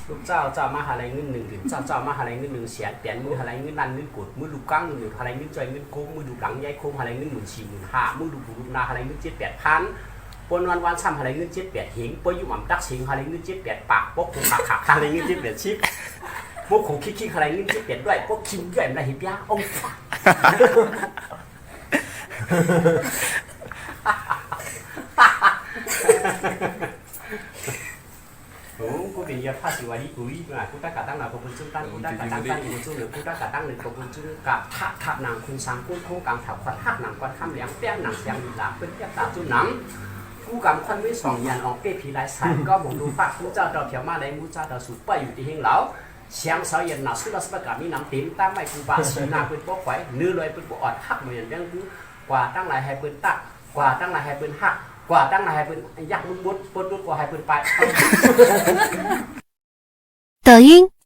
ลูกเจ้ามาหาอะไรเงินหนึ่งถึงเจ้ามาหาอะไรเงินหนึ่งเสียเปลี่ยนมือหาอะไรเงินนั่นเงินกดมือลูกกั้งมือหาอะไรเงินจอยเงินโค้งมือดูหลังย้ายโค้งหาอะไรเงิน14,000มือดูบุรุษนาหาอะไรเงิน7-8,000ปนวันซ้ำหาอะไรเงิน7-8เหงปอยู่หม่ำตักเสียงหาอะไรเงิน7-8ปากปกขู่ขาหาอะไรเงิน7-8ชิปพวกขู่คิกหาอะไรเงิน7-8ด้วยพวกคิมด้วยอะไรเหี้ยองกูเป็นยาพาสิวารีกุยนะกูตั้งกะตั้งหนาขบวนจุ้งตั้งกูตั้งกะตั้งตั้งอยู่จุ้งหรือกูตั้งกะตั้งหนึ่งขบวนจุ้งกับทักหนังคุณสังกูโค้งกลางแถวควันทักหนังควันข้ามเลี้ยงแป้งหนังเสียงมีหลาเป็นแก้ตาจุ้งหนังกูกับควันไม่สองยันออกเป้ผีลายสายก็บอกดูฝากกูเจ้าดอกเขียวมาเลยกูเจ้าดอกสุดไปอยู่ที่เฮงเหลาเสียงเสาเย็นหนาสุดละสปกามีน้ำติ๋มตั้งไม่กูบาสีนาเป็นพวกไฟเนื้อลอยเป็นพวกอดหักเหมือนยังกูกว่าตั้งหลายให้เป็นตักกว่าตั้งหลายให้เป็นหักกว่าตั้งหลายให้เป็นยักษ์มุดกว่าให้เป็นไป抖音。